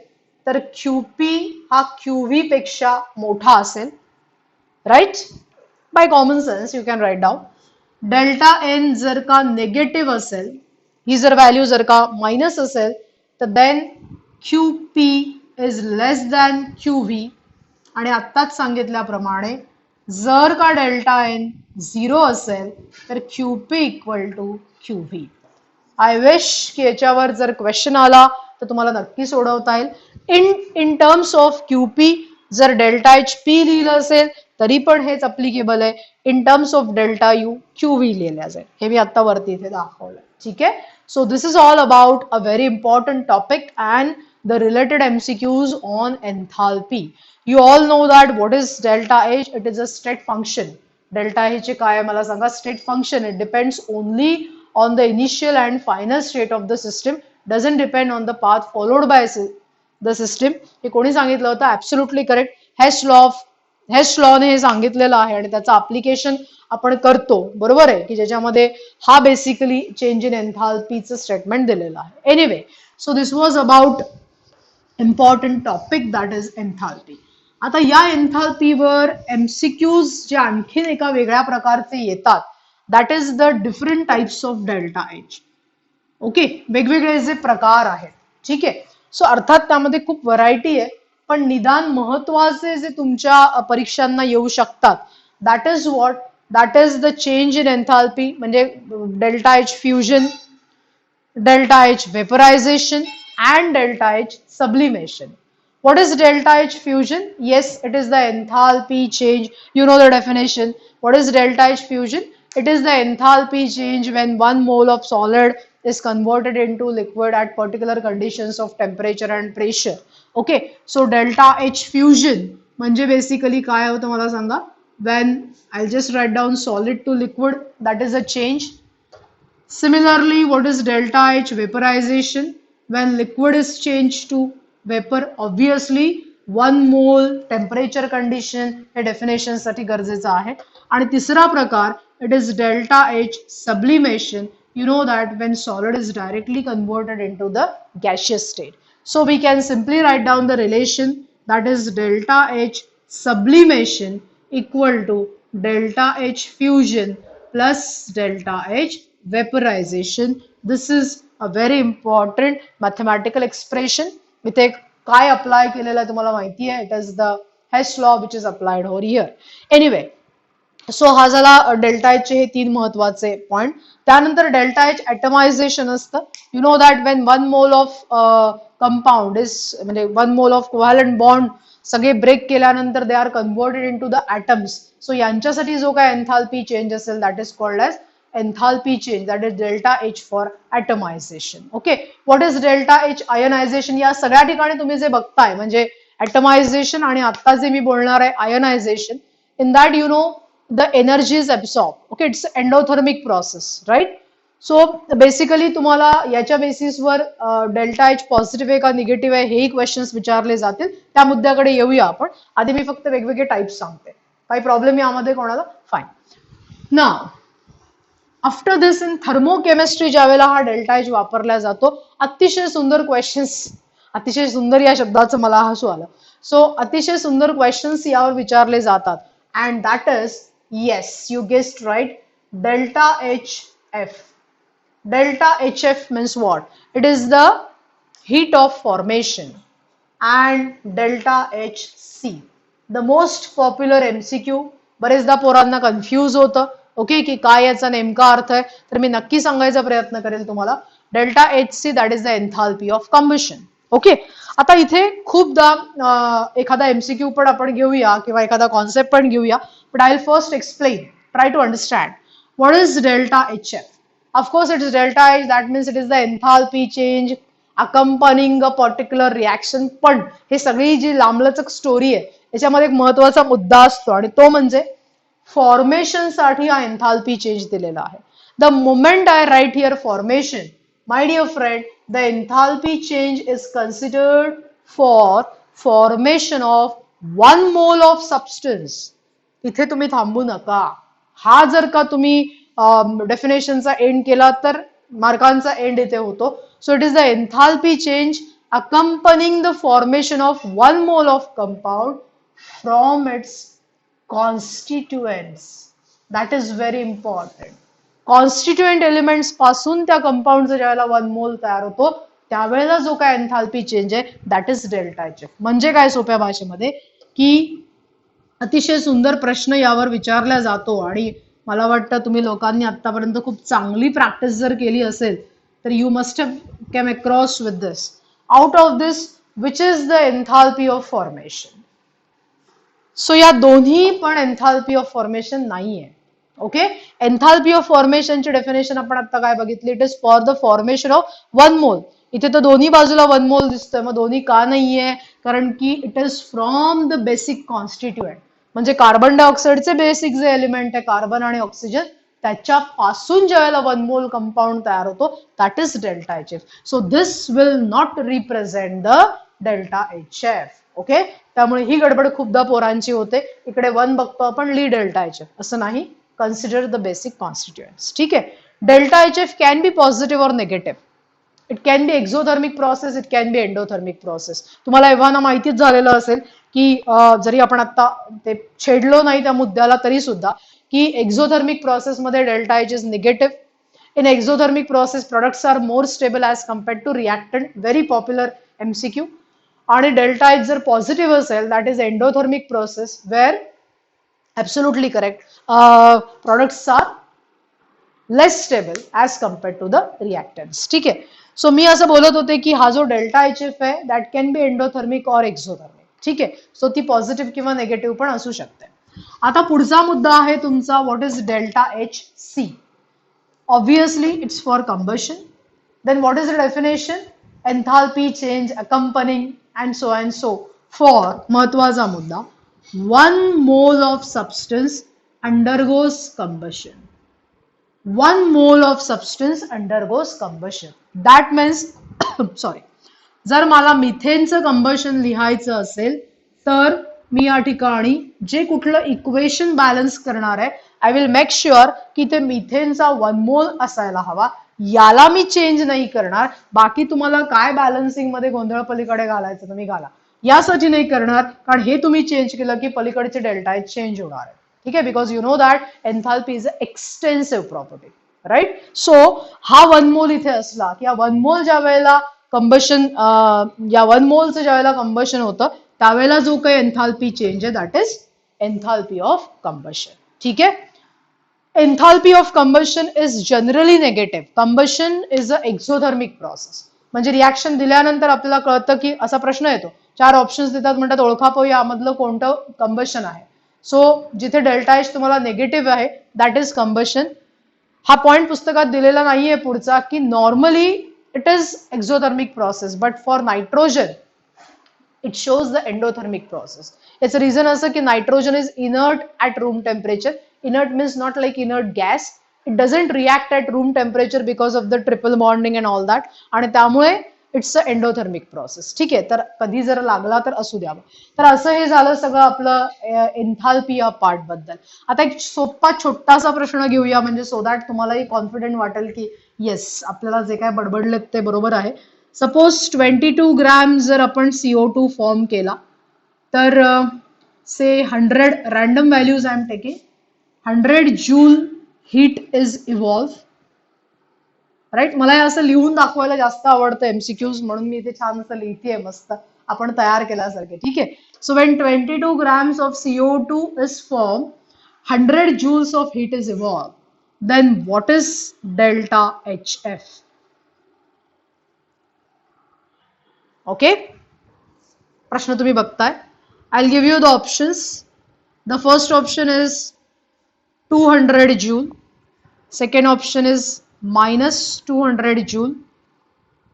S1: तर क्यूपी हा क्यूव्ही पेक्षा मोठा असेल. Right? By common sense you can write down. Delta N जर का नेगेटिव्ह असेल, ही जर व्हॅल्यू जर का मायनस असेल तर then Q P is less than Q V. आणि आत्ताच सांगितल्याप्रमाणे जर का डेल्टा एन 0 असेल तर Q P equal to Q V. I wish की याच्यावर जर क्वेश्चन आला तर तुम्हाला नक्की सोडवता येईल. इन टर्म्स ऑफ क्यूपी जर डेल्टा एच पी लिहिलं असेल तरी पण हेच अप्लिकेबल आहे. In terms of delta U Q V लिहिल्या जाईल. हे मी आता वरती इथे दाखवलं. ठीक आहे. So this is all about a very important topic and the related MCQs on enthalpy. You all know that what is delta H? It is a state function. Delta H काय मला सांगा? State function. It depends only on the initial and final state of the system, doesn't depend on the path followed by the system. हे कोणी सांगितलं होतं? Absolutely correct. हेश लॉ ने हे सांगितलेलं आहे आणि त्याचं अप्लिकेशन आपण करतो. बरोबर आहे की ज्याच्यामध्ये हा बेसिकली चेंज इन एन्थाल्पीचं स्टेटमेंट दिलेलं आहे. Anyway, so this was about important topic that is enthalpy. आता या एन्थाल्पीवर एमसीक्यूज जे आणखीन एका वेगळ्या प्रकारचे येतात, that is the different types of delta H. Okay, वेगवेगळे जे प्रकार आहेत. ठीक आहे. सो अर्थात त्यामध्ये खूप व्हरायटी आहे, पण निदान महत्वाचे जे तुमच्या परीक्षांना येऊ शकतात that is what? That is the change in enthalpy, म्हणजे delta H fusion, delta H vaporization and delta H sublimation. What is delta H fusion? Yes, it is the enthalpy change. You know the definition. What is delta H fusion? It is the enthalpy change when 1 mole of solid is converted into liquid at particular conditions of temperature and pressure. Okay, so delta H fusion म्हणजे basically काय होतं मला सांगा? When I'll just write down solid to liquid, that is a change. Similarly, what is delta H vaporization? When liquid is changed to vapor, obviously 1 mole temperature condition हे definition साठी गरजेचं आहे. आणि तिसरा प्रकार, it is delta H sublimation. You know that when solid is directly converted into the gaseous state. So we can simply write down the relation, that is delta H sublimation equal to delta H fusion plus delta H vaporization. This is a very important mathematical expression. इथे काय अप्लाय केलेलं आहे तुम्हाला माहिती आहे? It is the Hess law which is applied over here. Anyway, so हा झाला डेल्टा एच चे हे 3 महत्वाचे पॉइंट. त्यानंतर डेल्टा एच ॲटमायझेशन असतं. You know that Wien 1 mole of compound is म्हणजे 1 मोल ऑफ कोव्हॅलंट बॉन्ड सगळे ब्रेक केल्यानंतर they are converted into the atoms. So यांच्यासाठी जो काय एन्थाल्पी चेंज असेल that is called as enthalpy change, that is delta H for atomization. Okay, what is delta H? Ionization. या सगळ्या ठिकाणी तुम्ही जे बघताय म्हणजे ॲटमायझेशन आणि आता जे मी बोलणार आहे ionization, in that you know the energy is absorbed. Okay, it's endothermic process, right? So basically तुम्हाला याच्या बेसिसवर डेल्टा एच पॉझिटिव्ह आहे का निगेटिव्ह आहे हेही क्वेश्चन्स विचारले जातील. त्या मुद्द्याकडे येऊया आपण. आधी मी फक्त वेगवेगळे टाइप्स सांगते. काही प्रॉब्लेम यामध्ये कोणाला? Fine. Now after this in thermochemistry ज्या वेळेला हा डेल्टा एच वापरला जातो, अतिशय सुंदर क्वेश्चन्स, अतिशय सुंदर या शब्दाचं मला हसू आलं. सो अतिशय सुंदर क्वेश्चन्स यावर विचारले जातात. And that is, yes you guessed right, delta H F. Delta HF means what? It is the heat of formation. And delta HC, the most popular MCQ. बरेचदा पोरांना कन्फ्यूज होतं. ओके, की काय याचा नेमका अर्थ आहे, तर मी नक्की सांगायचा प्रयत्न करेल तुम्हाला. Delta HC that is the enthalpy of combustion. Okay, आता इथे खूपदा एखादा MCQ पण आपण घेऊया किंवा एखादा कॉन्सेप्ट पण घेऊया. But I will first explain, try to understand what is delta HF. Of course, it is delta H. That means it is the enthalpy change accompanying a particular reaction. पण हे सगळी जी लांबलचक स्टोरी आहे याच्यामध्ये एक महत्वाचा मुद्दा असतो आणि तो म्हणजे फॉर्मेशन साठी हा एन्थाल्पी चेंज दिलेला आहे. The moment I write here formation, my dear friend, the enthalpy change is considered for formation of 1 mole of substance. इथे तुम्ही थांबू नका. हा जर का तुम्ही डेफिनेशनचा एंड केला तर मार्कांचा एंड इथे होतो. So it is the enthalpy change accompanying the formation of 1 mole of compound from its constituents. That is very important. Constituent elements पासून त्या कंपाऊंडचा ज्यावेळेला 1 मोल तयार होतो त्यावेळेला जो काय एन्थाल्पी चेंज आहे that is delta H F. म्हणजे काय सोप्या भाषेमध्ये, की अतिशय सुंदर प्रश्न यावर विचारला जातो आणि मला वाटतं तुम्ही लोकांनी आतापर्यंत खूप चांगली प्रॅक्टिस जर केली असेल तर you must have came across with this. Out of this which is the enthalpy of formation. So या दोन्ही पण एन्थाल्पी ऑफ फॉर्मेशन नाहीये. ओके, एन्थाल्पी ऑफ फॉर्मेशनची डेफिनेशन आपण आता काय बघितली, it is for the formation of 1 मोल. इथे तर दोन्ही बाजूला 1 मोल दिसतोय, मग दोन्ही का नाहीये, कारण की it is from the basic constituent. म्हणजे कार्बन डायऑक्साईडचे बेसिक जे एलिमेंट आहे कार्बन आणि ऑक्सिजन त्याच्यापासून ज्यावेळेला 1 मोल कंपाऊंड तयार होतो that is delta H F. So this will not represent the delta H F. Okay, त्यामुळे ही गडबड खूपदा पोरांची होते. इकडे 1 बघतो आपण, ली डेल्टा एच एफ असं नाही. Consider the basic constituents. ठीक आहे. Delta H F can be positive or negative. It can be exothermic process, it can be endothermic process. तुम्हाला एव्हाना माहितीच झालेलं असेल की जरी आपण आता ते छेडलो नाही त्या मुद्द्याला तरी सुद्धा की एक्झोथर्मिक प्रोसेसमध्ये delta H is negative. In exothermic process products are more stable as compared to reactant. Very popular MCQ. आणि डेल्टा एच जर पॉझिटिव्ह असेल that is endothermic process where absolutely correct products are less stable as compared to the reactants. ठीक आहे. सो मी असं बोलत होते की हा जो डेल्टा एच एफ आहे that can be endothermic or exothermic. ठीक आहे. सो ती पॉझिटिव्ह किंवा नेगेटिव्ह पण असू शकते. आता पुढचा मुद्दा आहे तुमचा, what is delta H C. Obviously it's for combustion. Then what is the definition, enthalpy change accompanying and so for, महत्वाचा मुद्दा, 1 mole of substance undergoes combustion. 1 mole of substance undergoes combustion. That means sorry, जर मला मिथेनचं कंबशन लिहायचं असेल तर मी या ठिकाणी जे कुठलं इक्वेशन बॅलन्स करणार आहे आय विल मेक शुअर की ते मिथेनचा 1 मोल असायला हवा. याला मी चेंज नाही करणार. बाकी तुम्हाला काय बॅलन्सिंग मध्ये गोंधळ पलीकडे घालायचं तुम्ही घाला, यासाठी नाही करणार, कारण हे तुम्ही चेंज केलं की पलीकडचे डेल्टा चेंज होणार आहे. ठीक आहे, because you know that enthalpy is a extensive property, right. So हा 1 मोल इथे असला की या 1 मोल ज्या वेळेला कंबशन, या 1 मोलचं ज्या वेळेला कंबशन होतं त्यावेळेला जो काही एन्थाल्पी चेंज आहे that is enthalpy of combustion. ठीक है. Enthalpy of combustion is generally negative. Combustion is a exothermic process. म्हणजे रिॲक्शन दिल्यानंतर आपल्याला कळतं की असा प्रश्न येतो, 4 ऑप्शन्स देतात, म्हणतात ओळखा पाहू यामधलं कोणतं कंबशन आहे. सो जिथे डेल्टा एच तुम्हाला निगेटिव्ह आहे दॅट इज कंबशन. हा पॉइंट पुस्तकात दिलेला नाहीये पुढचा की normally it is exothermic process, but for nitrogen it shows the endothermic process. Its reason असं की nitrogen is inert at room temperature. Inert means not like inert gas. It doesn't react at room temperature because of the triple bonding and all that. आणि त्यामुळे इट्स अ एंडोथर्मिक प्रोसेस. ठीक आहे, तर कधी जर लागला तर असू द्यावं. तर असं हे झालं सगळं आपलं एन्थाल्पी या पार्ट बद्दल. आता एक सोपा छोटासा प्रश्न घेऊया, म्हणजे सो दॅट तुम्हालाही कॉन्फिडेंट वाटेल की येस आपल्याला जे काय बडबडलेत ते बरोबर आहे. सपोज 22 ग्रॅम जर आपण CO2 फॉर्म केला तर say 100 random values I am taking. 100 joule heat is evolve. Right, मला असं लिहून दाखवायला जास्त आवडतं एमसीक्यूज, म्हणून मी इथे छान असं लिहितेय मस्त आपण तयार केल्यासारखे. ठीक आहे. So when 22 grams of CO2 is form, 100 joules of heat is evolved, then what is delta HF? Okay, प्रश्न तुम्ही बघताय. I'll give you the options. The first option is 200 joule. Second option is minus 200 joule.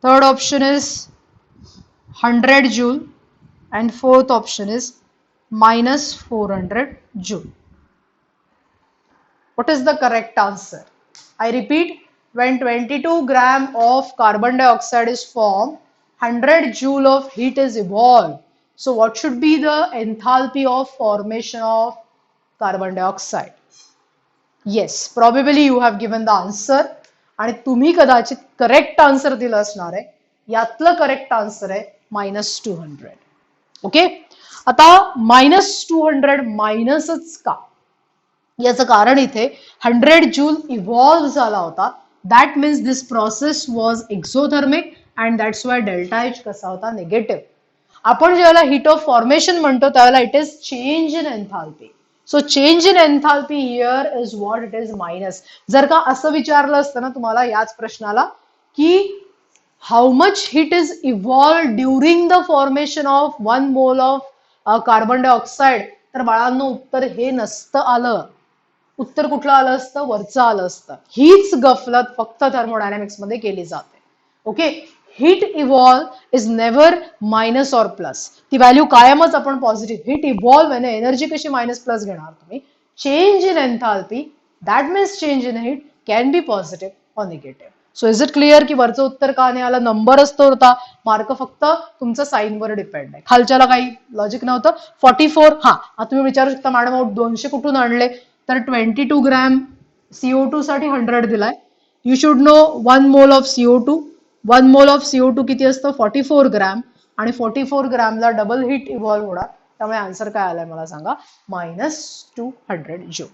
S1: Third option is 100 joule. And fourth option is minus 400 joule. What is the correct answer? I repeat, when 22 gram of carbon dioxide is formed, 100 joule of heat is evolved. So what should be the enthalpy of formation of carbon dioxide? Yes, probably you have given the answer. आणि तुम्ही कदाचित करेक्ट आन्सर दिलं असणार आहे. यातलं करेक्ट आन्सर आहे -200. ओके, आता -200 मायनसच का? याचं कारण इथे 100 जूल इव्हॉल्व झाला होता. That means this process was exothermic and that's Y delta H कसा होता? निगेटिव्ह. आपण ज्यावेळेला हीट ऑफ फॉर्मेशन म्हणतो त्यावेळेला it is change in enthalpy. So change in enthalpy here is what it is minus. जर का असं विचारलं असतं ना तुम्हाला याच प्रश्नाला की how much heat is evolve during the formation of 1 mole of carbon dioxide, तर बाळांनो उत्तर हे नसतं आलं. उत्तर कुठलं आलं असतं? वरचं आलं असतं. हीच गफलत फक्त थर्मोडायनामिक्स मध्ये केली जाते. Okay, heat evolve is never minus or plus. ती व्हॅल्यू कायमच आपण पॉझिटिव्ह. हीट इव्हॉल्व आहे, एनर्जी कशी मायनस प्लस घेणार तुम्ही? Change in enthalpy that means change in heat can be positive or negative. So is it clear की वरचं उत्तर का नाही आलं? नंबर असतो होता, मार्क फक्त तुमच्या साईनवर डिपेंड आहे, खालच्याला काही लॉजिक नव्हतं. 44. हा, आता तुम्ही विचारू शकता मॅडम 200 कुठून आणले? तर 22 ग्रॅम CO2 साठी 100 दिलाय. You should know 1 mole of CO2. 1 mole of CO2 किती असतं? 44 ग्रॅम. आणि 44 ग्रॅमला डबल हीट इव्हॉल्व होणार, त्यामुळे आन्सर काय आलाय मला सांगा? -200 joule.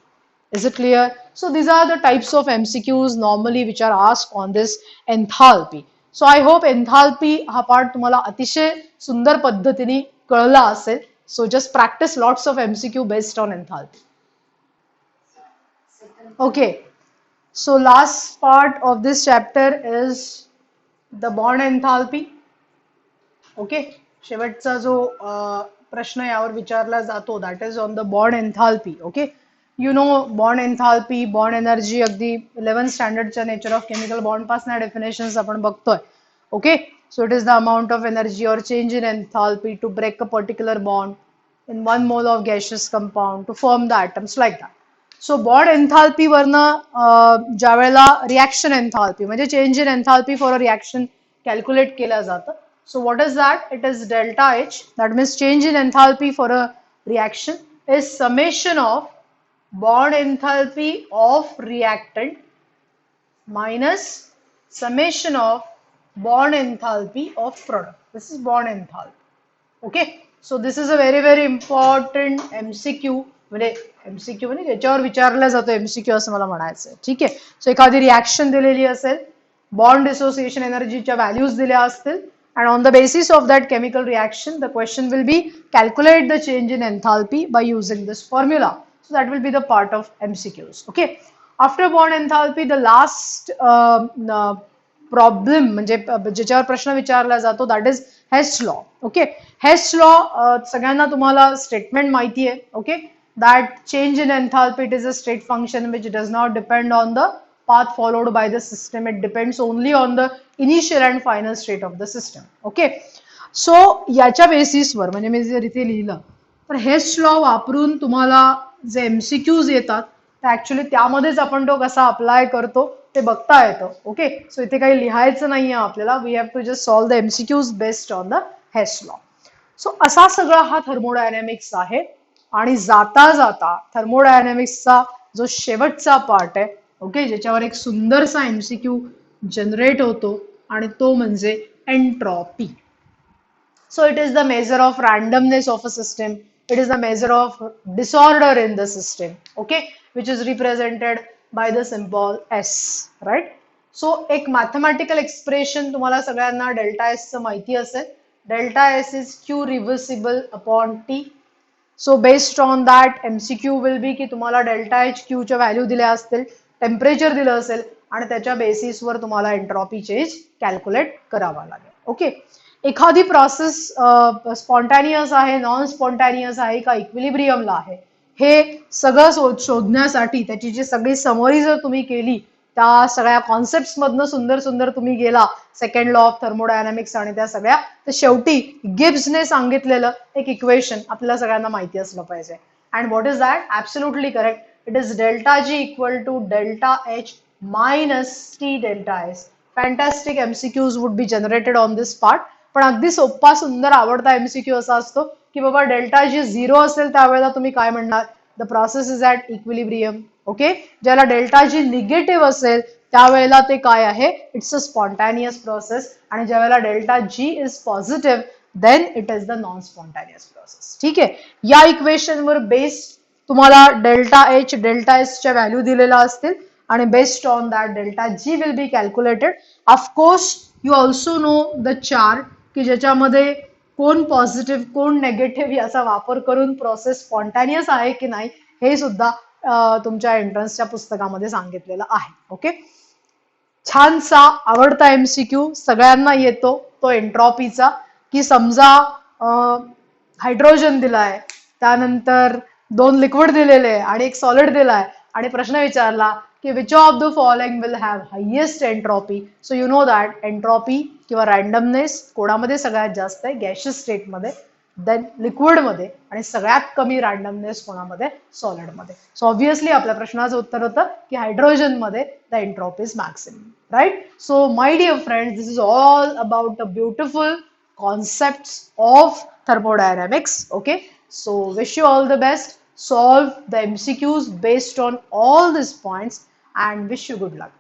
S1: Is it clear? So these are the types of MCQs normally which are asked on this enthalpy. So I hope enthalpy हा पार्ट तुम्हाला अतिशय सुंदर पद्धतीने कळला असेल. So just practice lots of MCQ based on enthalpy. Okay, so last part of this chapter is the bond enthalpy. Okay, शेवटचा जो प्रश्न यावर विचारला जातो that is on the bond enthalpy. Okay, you know bond enthalpy, bond energy अगदी 11th स्टँडर्डच्या नेचर ऑफ केमिकल बॉन्ड पासून डेफिनेशन्स आपण बघतोय. Okay, so it is the amount of energy or change in enthalpy to break a particular bond in 1 mole of gaseous compound to form the atoms like that. So bond enthalpy वरनं ज्या वेळेला रिॲक्शन एन्थाल्पी म्हणजे change in enthalpy for a reaction calculate केलं जातं. So what is that? It is delta H. That means change in enthalpy for a reaction is summation of bond enthalpy of reactant minus summation of bond enthalpy of product. This is bond enthalpy. Okay, so this is a very important MCQ. म्हणजे MCQ म्हणजे याच्यावर विचारला जातो MCQ असं मला म्हणायचं. ठीक आहे, सो एखादी रिॲक्शन दिलेली असेल, बॉन्ड डिसोसिएशन एनर्जीच्या व्हॅल्यूज दिल्या असतील, and on the basis of that chemical reaction the question will be calculate the change in enthalpy by using this formula. So that will be the part of MCQs. Okay. After bond enthalpy, the last problem म्हणजे ज्याच्यावर प्रश्न विचारला जातो that is Hess law. Okay. Hess law सगळ्यांना तुम्हाला स्टेटमेंट माहिती आहे. Okay. That change in enthalpy it is a state function which does not depend on the path followed by the system. It depends only on the initial and final state of the system. Okay. So याच्या बेसिसवर म्हणजे मी जर इथे लिहिलं तर हेस्ट लॉ वापरून तुम्हाला जे एमसीक्यूज येतात ते ऍक्च्युली त्यामध्येच आपण तो कसा अप्लाय करतो ते बघता येतं. ओके. सो इथे काही लिहायचं नाहीये आपल्याला. We have to just solve the MCQs based on the Hess law. So असा सगळा हा थर्मोडायनॅमिक्स आहे. आणि जाता जाता थर्मोडायनॅमिक्सचा जो शेवटचा पार्ट आहे ओके ज्याच्यावर एक सुंदरसा एमसीक्यू जनरेट होतो आणि तो म्हणजे entropy. So it is the measure of randomness of a system. It is the measure of disorder in the system. Okay. Which is represented by the symbol S. Right. So एक मॅथमॅटिकल एक्सप्रेशन तुम्हाला सगळ्यांना डेल्टा एसचं माहिती असेल. Delta S is Q reversible upon T. So based on that MCQ will be की तुम्हाला डेल्टा एच क्यूच्या व्हॅल्यू दिल्या असतील, टेम्परेचर दिलं असेल आणि त्याच्या बेसिसवर तुम्हाला एंट्रॉपी चेंज कॅल्क्युलेट करावा लागेल. ओके. एखादी प्रोसेस स्पॉन्टॅनियस आहे, नॉन स्पॉन्टॅनियस आहे का इक्विलिब्रियमला आहे हे सगळं शोधण्यासाठी त्याची जी सगळी समरी जर तुम्ही केली त्या सगळ्या कॉन्सेप्ट मधनं सुंदर सुंदर तुम्ही गेला सेकंड लॉ ऑफ थर्मोडायनामिक्स आणि त्या सगळ्या तर शेवटी गिब्सने सांगितलेलं एक इक्वेशन आपल्याला सगळ्यांना माहिती असलं पाहिजे. And what is that? Absolutely correct. It is delta G equal to delta H minus T delta S. Fantastic MCQs would be generated on this part. पण अगदी सोपा सुंदर आवडता एमसीक्यू असा असतो की बाबा डेल्टा जी 0 असेल त्यावेळेला तुम्ही काय म्हणणार? The process is at equilibrium. Okay. ज्याला डेल्टा जी निगेटिव्ह असेल त्यावेळेला ते काय आहे? It's a spontaneous process. आणि ज्यावेळेला delta G is positive then it is the non spontaneous process. ठीक आहे. या इक्वेशनवर बेस्ड तुम्हाला डेल्टा एच डेल्टा एस च्या व्हॅल्यू दिलेल्या असतील आणि based on that delta G will be calculated. Of course you also know the chart की ज्याच्यामध्ये कोण पॉझिटिव्ह कोण नेगेटिव्ह याचा वापर करून प्रोसेस स्पॉन्टॅनियस आहे की नाही हे सुद्धा तुमच्या एंट्रन्सच्या पुस्तकामध्ये सांगितलेलं आहे. ओके. छानसा आवडता एमसीक्यू सगळ्यांना येतो तो एंट्रॉपीचा की समजा हायड्रोजन दिलाय त्यानंतर 2 लिक्विड दिलेले आणि एक सॉलिड दिलाय आणि प्रश्न विचारला की which of the following will have highest entropy. So you know that entropy किंवा रॅन्डमनेस कोणामध्ये सगळ्यात जास्त आहे? गॅशियस स्टेटमध्ये, देन लिक्विडमध्ये आणि सगळ्यात कमी रॅन्डमनेस कोणामध्ये? सॉलिडमध्ये. सो ऑब्व्हियसली आपल्या प्रश्नाचं उत्तर होतं की हायड्रोजनमध्ये the entropy is maximum. Right. So my dear friends this is all about the beautiful concepts of thermodynamics. Okay. So wish you all the best. Solve the MCQs based on all these points and wish you good luck.